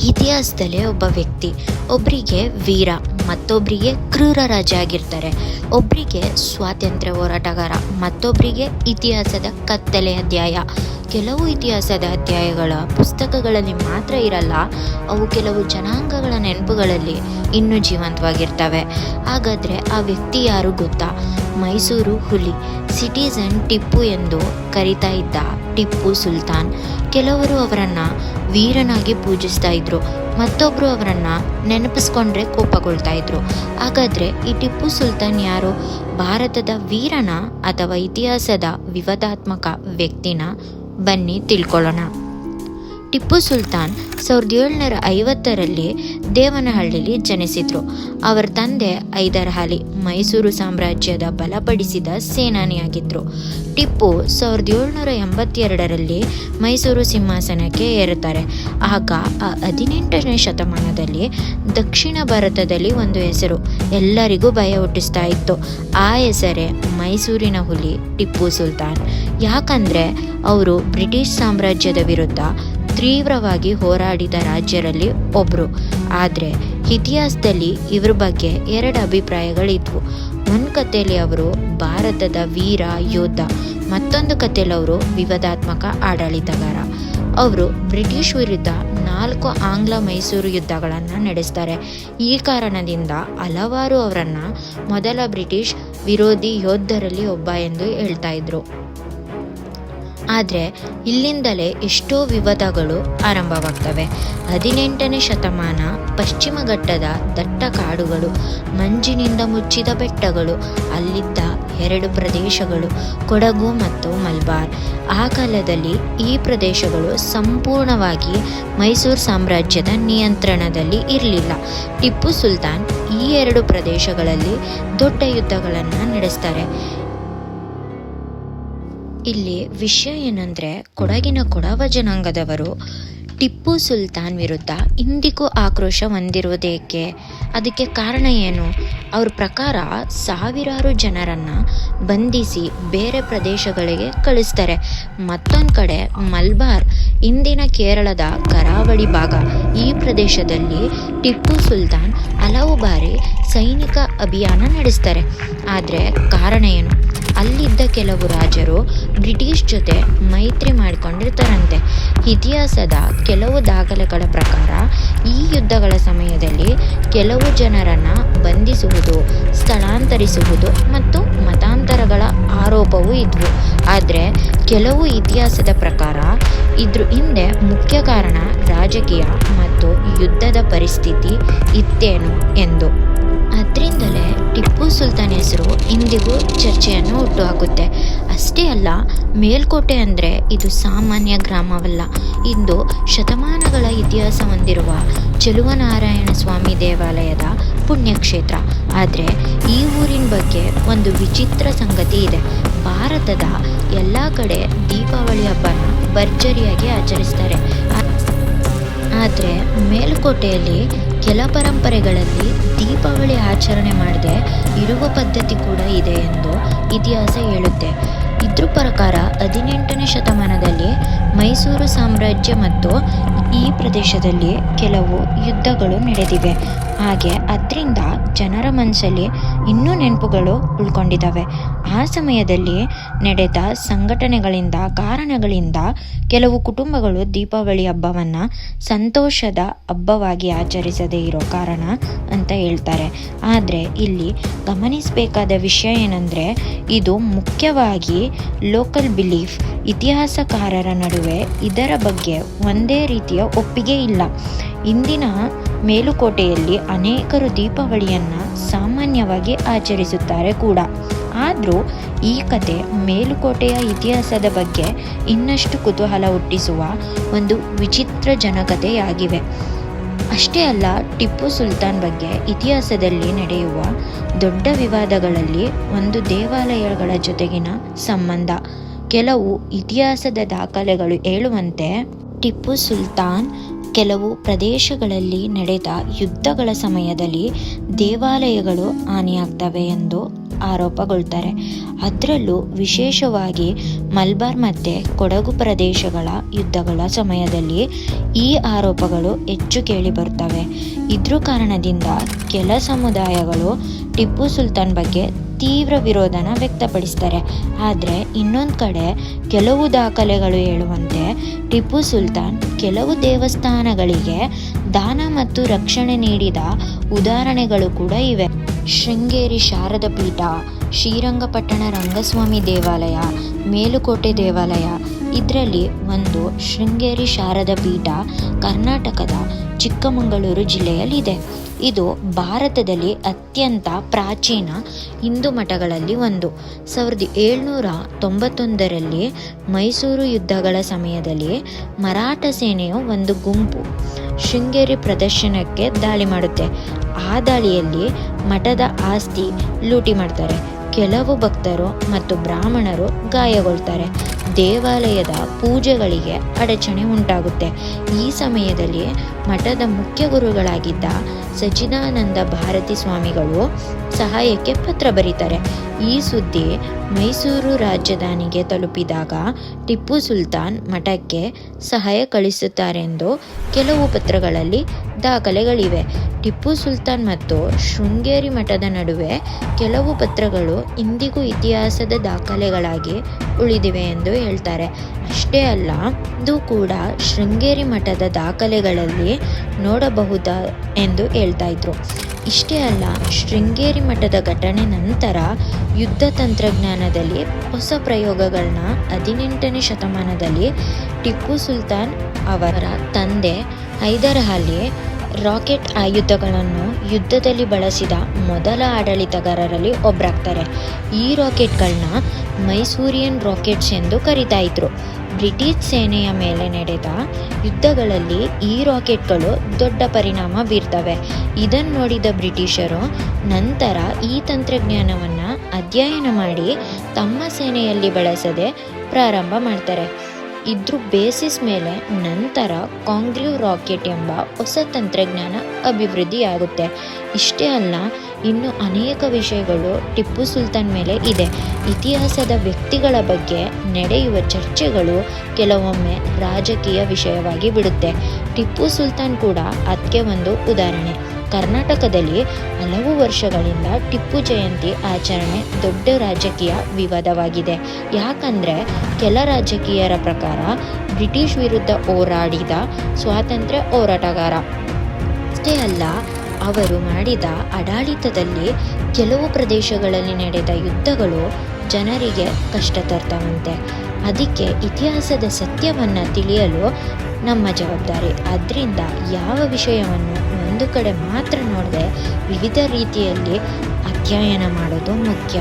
ಇತಿಹಾಸದಲ್ಲೇ ಒಬ್ಬ ವ್ಯಕ್ತಿ, ಒಬ್ಬರಿಗೆ ವೀರ, ಮತ್ತೊಬ್ಬರಿಗೆ ಕ್ರೂರ ರಾಜ ಆಗಿರ್ತಾರೆ. ಒಬ್ಬರಿಗೆ ಸ್ವಾತಂತ್ರ್ಯ ಹೋರಾಟಗಾರ, ಮತ್ತೊಬ್ಬರಿಗೆ ಇತಿಹಾಸದ ಕತ್ತಲೆ ಅಧ್ಯಾಯ. ಕೆಲವು ಇತಿಹಾಸದ ಅಧ್ಯಾಯಗಳ ಪುಸ್ತಕಗಳಲ್ಲಿ ಮಾತ್ರ ಇರಲ್ಲ, ಅವು ಕೆಲವು ಜನಾಂಗಗಳ ನೆನಪುಗಳಲ್ಲಿ ಇನ್ನೂ ಜೀವಂತವಾಗಿರ್ತವೆ. ಹಾಗಾದರೆ ಆ ವ್ಯಕ್ತಿ ಯಾರು ಗೊತ್ತಾ? ಮೈಸೂರು ಹುಲಿ, ಸಿಟಿಸನ್ ಟಿಪ್ಪು ಎಂದು ಕರೀತಾ ಇದ್ದ ಟಿಪ್ಪು ಸುಲ್ತಾನ್. ಕೆಲವರು ಅವರನ್ನು ವೀರನಾಗಿ ಪೂಜಿಸ್ತಾ ಇದ್ರು, ಮತ್ತೊಬ್ಬರು ಅವರನ್ನು ನೆನಪಿಸ್ಕೊಂಡ್ರೆ ಕೋಪಗೊಳ್ತಾ ಇದ್ರು. ಹಾಗಾದರೆ ಈ ಟಿಪ್ಪು ಸುಲ್ತಾನ್ ಯಾರು? ಭಾರತದ ವೀರನ ಅಥವಾ ಇತಿಹಾಸದ ವಿವಾದಾತ್ಮಕ ವ್ಯಕ್ತಿನ? ಬನ್ನಿ ತಿಳ್ಕೊಳ್ಳೋಣ. ಟಿಪ್ಪು ಸುಲ್ತಾನ್ 1750ರಲ್ಲಿ ದೇವನಹಳ್ಳಿಲಿ ಜನಿಸಿದ್ರು. ಅವರ ತಂದೆ ಹೈದರ್ ಅಲಿ ಮೈಸೂರು ಸಾಮ್ರಾಜ್ಯದ ಬಲಪಡಿಸಿದ ಸೇನಾನಿಯಾಗಿದ್ದರು. ಟಿಪ್ಪು 1782ರಲ್ಲಿ ಮೈಸೂರು ಸಿಂಹಾಸನಕ್ಕೆ ಏರುತ್ತಾರೆ. ಆಗ 18ನೇ ಶತಮಾನದಲ್ಲಿ ದಕ್ಷಿಣ ಭಾರತದಲ್ಲಿ ಒಂದು ಹೆಸರು ಎಲ್ಲರಿಗೂ ಭಯ ಹುಟ್ಟಿಸ್ತಾ ಇತ್ತು. ಆ ಹೆಸರೇ ಮೈಸೂರಿನ ಹುಲಿ ಟಿಪ್ಪು ಸುಲ್ತಾನ್. ಯಾಕಂದರೆ ಅವರು ಬ್ರಿಟಿಷ್ ಸಾಮ್ರಾಜ್ಯದ ವಿರುದ್ಧ ತೀವ್ರವಾಗಿ ಹೋರಾಡಿದ ರಾಜ್ಯರಲ್ಲಿ ಒಬ್ಬರು. ಆದರೆ ಇತಿಹಾಸದಲ್ಲಿ ಇವರ ಬಗ್ಗೆ ಎರಡು ಅಭಿಪ್ರಾಯಗಳಿದ್ವು. ಒಂದು ಕಥೆಯಲ್ಲಿ ಅವರು ಭಾರತದ ವೀರ ಯೋಧ, ಮತ್ತೊಂದು ಕಥೆಯಲ್ಲಿ ಅವರು ವಿವಾದಾತ್ಮಕ ಆಡಳಿತಗಾರ. ಅವರು ಬ್ರಿಟಿಷ್ ವಿರುದ್ಧ 4 ಆಂಗ್ಲ ಮೈಸೂರು ಯುದ್ಧಗಳನ್ನು ನಡೆಸ್ತಾರೆ. ಈ ಕಾರಣದಿಂದ ಹಲವಾರು ಅವರನ್ನು ಮೊದಲ ಬ್ರಿಟಿಷ್ ವಿರೋಧಿ ಯೋಧರಲ್ಲಿ ಒಬ್ಬ ಎಂದು ಹೇಳ್ತಾ ಇದ್ರು. ಆದರೆ ಇಲ್ಲಿಂದಲೇ ಎಷ್ಟೋ ವಿವಾದಗಳು ಆರಂಭವಾಗ್ತವೆ. 18ನೇ ಶತಮಾನ ಪಶ್ಚಿಮ ಘಟ್ಟದ ದಟ್ಟ ಕಾಡುಗಳು, ಮಂಜಿನಿಂದ ಮುಚ್ಚಿದ ಬೆಟ್ಟಗಳು, ಅಲ್ಲಿದ್ದ 2 ಪ್ರದೇಶಗಳು, ಕೊಡಗು ಮತ್ತು ಮಲಬಾರ್. ಆ ಕಾಲದಲ್ಲಿ ಈ ಪ್ರದೇಶಗಳು ಸಂಪೂರ್ಣವಾಗಿ ಮೈಸೂರು ಸಾಮ್ರಾಜ್ಯದ ನಿಯಂತ್ರಣದಲ್ಲಿ ಇರಲಿಲ್ಲ. ಟಿಪ್ಪು ಸುಲ್ತಾನ್ ಈ 2 ಪ್ರದೇಶಗಳಲ್ಲಿ ದೊಡ್ಡ ಯುದ್ಧಗಳನ್ನು ನಡೆಸ್ತಾರೆ. ಇಲ್ಲಿ ವಿಷಯ ಏನಂದರೆ, ಕೊಡಗಿನ ಕೊಡವ ಜನಾಂಗದವರು ಟಿಪ್ಪು ಸುಲ್ತಾನ್ ವಿರುದ್ಧ ಇಂದಿಗೂ ಆಕ್ರೋಶ ಹೊಂದಿರುವುದೇಕೆ? ಅದಕ್ಕೆ ಕಾರಣ ಏನು? ಅವ್ರ ಪ್ರಕಾರ ಸಾವಿರಾರು ಜನರನ್ನು ಬಂಧಿಸಿ ಬೇರೆ ಪ್ರದೇಶಗಳಿಗೆ ಕಳಿಸ್ತಾರೆ. ಮತ್ತೊಂದು ಕಡೆ ಮಲಬಾರ್, ಇಂದಿನ ಕೇರಳದ ಕರಾವಳಿ ಭಾಗ, ಈ ಪ್ರದೇಶದಲ್ಲಿ ಟಿಪ್ಪು ಸುಲ್ತಾನ್ ಹಲವು ಬಾರಿ ಸೈನಿಕ ಅಭಿಯಾನ ನಡೆಸ್ತಾರೆ. ಆದರೆ ಕಾರಣ ಏನು? ಅಲ್ಲಿದ್ದ ಕೆಲವು ರಾಜರು ಬ್ರಿಟಿಷ್ ಜೊತೆ ಮೈತ್ರಿ ಮಾಡಿಕೊಂಡಿರ್ತಾರಂತೆ. ಇತಿಹಾಸದ ಕೆಲವು ದಾಖಲೆಗಳ ಪ್ರಕಾರ ಈ ಯುದ್ಧಗಳ ಸಮಯದಲ್ಲಿ ಕೆಲವು ಜನರನ್ನು ಬಂಧಿಸುವುದು, ಸ್ಥಳಾಂತರಿಸುವುದು ಮತ್ತು ಮತಾಂತರಗಳ ಆರೋಪವೂ ಇದ್ವು. ಆದರೆ ಕೆಲವು ಇತಿಹಾಸದ ಪ್ರಕಾರ ಇದ್ರ ಹಿಂದೆ ಮುಖ್ಯ ಕಾರಣ ರಾಜಕೀಯ ಮತ್ತು ಯುದ್ಧದ ಪರಿಸ್ಥಿತಿ ಇತ್ತೇನು ಎಂದು. ಅದರಿಂದಲೇ ಟಿಪ್ಪು ಸುಲ್ತಾನ್ ಹೆಸರು ಇಂದಿಗೂ ಚರ್ಚೆಯನ್ನು ಹುಟ್ಟುಹಾಕುತ್ತೆ. ಅಷ್ಟೇ ಅಲ್ಲ, ಮೇಲ್ಕೋಟೆ ಅಂದರೆ ಇದು ಸಾಮಾನ್ಯ ಗ್ರಾಮವಲ್ಲ. ಇಂದು ಶತಮಾನಗಳ ಇತಿಹಾಸ ಹೊಂದಿರುವ ಚೆಲುವನಾರಾಯಣ ಸ್ವಾಮಿ ದೇವಾಲಯದ ಪುಣ್ಯಕ್ಷೇತ್ರ. ಆದರೆ ಈ ಊರಿನ ಬಗ್ಗೆ ಒಂದು ವಿಚಿತ್ರ ಸಂಗತಿ ಇದೆ. ಭಾರತದ ಎಲ್ಲ ಕಡೆ ದೀಪಾವಳಿ ಹಬ್ಬನ ಭರ್ಜರಿಯಾಗಿ ಆಚರಿಸ್ತಾರೆ. ಆದರೆ ಮೇಲುಕೋಟೆಯಲ್ಲಿ ಕೆಲ ಪರಂಪರೆಗಳಲ್ಲಿ ದೀಪಾವಳಿ ಆಚರಣೆ ಮಾಡದೆ ಇರುವ ಪದ್ಧತಿ ಕೂಡ ಇದೆ ಎಂದು ಇತಿಹಾಸ ಹೇಳುತ್ತೆ. ಇದ್ರ ಪ್ರಕಾರ 18ನೇ ಶತಮಾನದಲ್ಲಿ ಮೈಸೂರು ಸಾಮ್ರಾಜ್ಯ ಮತ್ತು ಈ ಪ್ರದೇಶದಲ್ಲಿ ಕೆಲವು ಯುದ್ಧಗಳು ನಡೆದಿವೆ. ಹಾಗೆ ಅದರಿಂದ ಜನರ ಮನಸ್ಸಲ್ಲಿ ಇನ್ನೂ ನೆನಪುಗಳು ಉಳ್ಕೊಂಡಿದ್ದಾವೆ. ಆ ಸಮಯದಲ್ಲಿ ನಡೆದ ಸಂಘಟನೆಗಳಿಂದ, ಕಾರಣಗಳಿಂದ ಕೆಲವು ಕುಟುಂಬಗಳು ದೀಪಾವಳಿ ಹಬ್ಬವನ್ನು ಸಂತೋಷದ ಹಬ್ಬವಾಗಿ ಆಚರಿಸದೇ ಇರೋ ಕಾರಣ ಅಂತ ಹೇಳ್ತಾರೆ. ಆದರೆ ಇಲ್ಲಿ ಗಮನಿಸಬೇಕಾದ ವಿಷಯ ಏನಂದರೆ, ಇದು ಮುಖ್ಯವಾಗಿ ಲೋಕಲ್ ಬಿಲೀಫ್. ಇತಿಹಾಸಕಾರರ ನಡುವೆ ಇದರ ಬಗ್ಗೆ ಒಂದೇ ರೀತಿಯ ಒಪ್ಪಿಗೆ ಇಲ್ಲ. ಇಂದಿನ ಮೇಲುಕೋಟೆಯಲ್ಲಿ ಅನೇಕರು ದೀಪಾವಳಿಯನ್ನು ಸಾಮಾನ್ಯವಾಗಿ ಆಚರಿಸುತ್ತಾರೆ ಕೂಡ. ಆದರೂ ಈ ಕತೆ ಮೇಲುಕೋಟೆಯ ಇತಿಹಾಸದ ಬಗ್ಗೆ ಇನ್ನಷ್ಟು ಕುತೂಹಲ ಹುಟ್ಟಿಸುವ ಒಂದು ವಿಚಿತ್ರ ಜನಕತೆಯಾಗಿವೆ. ಅಷ್ಟೇ ಅಲ್ಲ, ಟಿಪ್ಪು ಸುಲ್ತಾನ್ ಬಗ್ಗೆ ಇತಿಹಾಸದಲ್ಲಿ ನಡೆಯುವ ದೊಡ್ಡ ವಿವಾದಗಳಲ್ಲಿ ಒಂದು ದೇವಾಲಯಗಳ ಜೊತೆಗಿನ ಸಂಬಂಧ. ಕೆಲವು ಇತಿಹಾಸದ ದಾಖಲೆಗಳು ಹೇಳುವಂತೆ ಟಿಪ್ಪು ಸುಲ್ತಾನ್ ಕೆಲವು ಪ್ರದೇಶಗಳಲ್ಲಿ ನಡೆದ ಯುದ್ಧಗಳ ಸಮಯದಲ್ಲಿ ದೇವಾಲಯಗಳು ಹಾನಿಯಾಗ್ತವೆ ಎಂದು ಆರೋಪಗೊಳ್ತಾರೆ. ಅದರಲ್ಲೂ ವಿಶೇಷವಾಗಿ ಮಲಬಾರ್ ಮತ್ತು ಕೊಡಗು ಪ್ರದೇಶಗಳ ಯುದ್ಧಗಳ ಸಮಯದಲ್ಲಿ ಈ ಆರೋಪಗಳು ಹೆಚ್ಚು ಕೇಳಿಬರುತ್ತವೆ. ಇದ್ರ ಕಾರಣದಿಂದ ಕೆಲ ಸಮುದಾಯಗಳು ಟಿಪ್ಪು ಸುಲ್ತಾನ್ ಬಗ್ಗೆ ತೀವ್ರ ವಿರೋಧನ ವ್ಯಕ್ತಪಡಿಸ್ತಾರೆ. ಆದರೆ ಇನ್ನೊಂದು ಕಡೆ ಕೆಲವು ದಾಖಲೆಗಳು ಹೇಳುವಂತೆ ಟಿಪ್ಪು ಸುಲ್ತಾನ್ ಕೆಲವು ದೇವಸ್ಥಾನಗಳಿಗೆ ದಾನ ಮತ್ತು ರಕ್ಷಣೆ ನೀಡಿದ ಉದಾಹರಣೆಗಳು ಕೂಡ ಇವೆ. ಶೃಂಗೇರಿ ಶಾರದ ಪೀಠ, ಶ್ರೀರಂಗಪಟ್ಟಣ ರಂಗಸ್ವಾಮಿ ದೇವಾಲಯ, ಮೇಲುಕೋಟೆ ದೇವಾಲಯ. ಇದರಲ್ಲಿ ಒಂದು ಶೃಂಗೇರಿ ಶಾರದ ಪೀಠ ಕರ್ನಾಟಕದ ಚಿಕ್ಕಮಗಳೂರು ಜಿಲ್ಲೆಯಲ್ಲಿದೆ. ಇದು ಭಾರತದಲ್ಲಿ ಅತ್ಯಂತ ಪ್ರಾಚೀನ ಹಿಂದೂ ಮಠಗಳಲ್ಲಿ ಒಂದು. 1791ರಲ್ಲಿ ಮೈಸೂರು ಯುದ್ಧಗಳ ಸಮಯದಲ್ಲಿ ಮರಾಠ ಸೇನೆಯ ಒಂದು ಗುಂಪು ಶೃಂಗೇರಿ ಪ್ರದರ್ಶನಕ್ಕೆ ದಾಳಿ ಮಾಡುತ್ತೆ. ಆ ದಾಳಿಯಲ್ಲಿ ಮಠದ ಆಸ್ತಿ ಲೂಟಿ ಮಾಡ್ತಾರೆ. ಕೆಲವು ಭಕ್ತರು ಮತ್ತು ಬ್ರಾಹ್ಮಣರು ಗಾಯಗೊಳ್ತಾರೆ. ದೇವಾಲಯದ ಪೂಜೆಗಳಿಗೆ ಅಡಚಣೆ ಉಂಟಾಗುತ್ತೆ. ಈ ಸಮಯದಲ್ಲಿ ಮಠದ ಮುಖ್ಯ ಗುರುಗಳಾಗಿದ್ದ ಸಚ್ಚಿದಾನಂದ ಭಾರತಿ ಸ್ವಾಮಿಗಳು ಸಹಾಯಕ್ಕೆ ಪತ್ರ ಬರೀತಾರೆ. ಈ ಸುದ್ದಿ ಮೈಸೂರು ರಾಜಧಾನಿಗೆ ತಲುಪಿದಾಗ ಟಿಪ್ಪು ಸುಲ್ತಾನ್ ಮಠಕ್ಕೆ ಸಹಾಯ ಕಳಿಸುತ್ತಾರೆಂದು ಕೆಲವು ಪತ್ರಗಳಲ್ಲಿ ದಾಖಲೆಗಳಿವೆ. ಟಿಪ್ಪು ಸುಲ್ತಾನ್ ಮತ್ತು ಶೃಂಗೇರಿ ಮಠದ ನಡುವೆ ಕೆಲವು ಪತ್ರಗಳು ಇಂದಿಗೂ ಇತಿಹಾಸದ ದಾಖಲೆಗಳಾಗಿ ಉಳಿದಿವೆ ಎಂದು ಹೇಳ್ತಾರೆ. ಅಷ್ಟೇ ಅಲ್ಲ, ಇದು ಕೂಡ ಶೃಂಗೇರಿ ಮಠದ ದಾಖಲೆಗಳಲ್ಲಿ ನೋಡಬಹುದಾ ಎಂದು ಹೇಳ್ತಾ ಇದ್ರು. ಇಷ್ಟೇ ಅಲ್ಲ, ಶೃಂಗೇರಿ ಮಠದ ಘಟನೆ ನಂತರ ಯುದ್ಧ ತಂತ್ರಜ್ಞಾನದಲ್ಲಿ ಹೊಸ ಪ್ರಯೋಗಗಳನ್ನ 18ನೇ ಶತಮಾನದಲ್ಲಿ ಟಿಪ್ಪು ಸುಲ್ತಾನ್ ಅವರ ತಂದೆ ಹೈದರ್ ಅಲಿ ರಾಕೆಟ್ ಆಯುಧಗಳನ್ನು ಯುದ್ಧದಲ್ಲಿ ಬಳಸಿದ ಮೊದಲ ಆಡಳಿತಗಾರರಲ್ಲಿ ಒಬ್ಬರಾಗ್ತಾರೆ. ಈ ರಾಕೆಟ್ಗಳನ್ನ ಮೈಸೂರಿಯನ್ ರಾಕೆಟ್ಸ್ ಎಂದು ಕರೀತಾ ಇದ್ರು. ಬ್ರಿಟಿಷ್ ಸೇನೆಯ ಮೇಲೆ ನಡೆದ ಯುದ್ಧಗಳಲ್ಲಿ ಈ ರಾಕೆಟ್ಗಳು ದೊಡ್ಡ ಪರಿಣಾಮ ಬೀರ್ತವೆ. ಇದನ್ನು ನೋಡಿದ ಬ್ರಿಟಿಷರು ನಂತರ ಈ ತಂತ್ರಜ್ಞಾನವನ್ನು ಅಧ್ಯಯನ ಮಾಡಿ ತಮ್ಮ ಸೇನೆಯಲ್ಲಿ ಬಳಸದೆ ಪ್ರಾರಂಭ ಮಾಡ್ತಾರೆ. ಇದ್ರ ಬೇಸಿಸ್ ಮೇಲೆ ನಂತರ ಕಾಂಗ್ರೀವ್ ರಾಕೆಟ್ ಎಂಬ ಹೊಸ ತಂತ್ರಜ್ಞಾನ ಅಭಿವೃದ್ಧಿಯಾಗುತ್ತೆ. ಇಷ್ಟೇ ಅಲ್ಲ, ಇನ್ನು ಅನೇಕ ವಿಷಯಗಳು ಟಿಪ್ಪು ಸುಲ್ತಾನ್ ಮೇಲೆ ಇದೆ. ಇತಿಹಾಸದ ವ್ಯಕ್ತಿಗಳ ಬಗ್ಗೆ ನಡೆಯುವ ಚರ್ಚೆಗಳು ಕೆಲವೊಮ್ಮೆ ರಾಜಕೀಯ ವಿಷಯವಾಗಿ ಬಿಡುತ್ತೆ. ಟಿಪ್ಪು ಸುಲ್ತಾನ್ ಕೂಡ ಅದಕ್ಕೆ ಒಂದು ಉದಾಹರಣೆ. ಕರ್ನಾಟಕದಲ್ಲಿ ಹಲವು ವರ್ಷಗಳಿಂದ ಟಿಪ್ಪು ಜಯಂತಿ ಆಚರಣೆ ದೊಡ್ಡ ರಾಜಕೀಯ ವಿವಾದವಾಗಿದೆ. ಯಾಕಂದರೆ ಕೆಲ ರಾಜಕೀಯರ ಪ್ರಕಾರ ಬ್ರಿಟಿಷ್ ವಿರುದ್ಧ ಹೋರಾಡಿದ ಸ್ವಾತಂತ್ರ್ಯ ಹೋರಾಟಗಾರ. ಅಷ್ಟೇ ಅಲ್ಲ, ಅವರು ಮಾಡಿದ ಆಡಳಿತದಲ್ಲಿ ಕೆಲವು ಪ್ರದೇಶಗಳಲ್ಲಿ ನಡೆದ ಯುದ್ಧಗಳು ಜನರಿಗೆ ಕಷ್ಟ ತರ್ತವಂತೆ. ಅದಕ್ಕೆ ಇತಿಹಾಸದ ಸತ್ಯವನ್ನು ತಿಳಿಯಲು ನಮ್ಮ ಜವಾಬ್ದಾರಿ. ಆದ್ದರಿಂದ ಯಾವ ವಿಷಯವನ್ನು ಒಂದು ಕಡೆ ಮಾತ್ರ ನೋಡದೆ ವಿವಿಧ ರೀತಿಯಲ್ಲಿ ಅಧ್ಯಯನ ಮಾಡೋದು ಮುಖ್ಯ.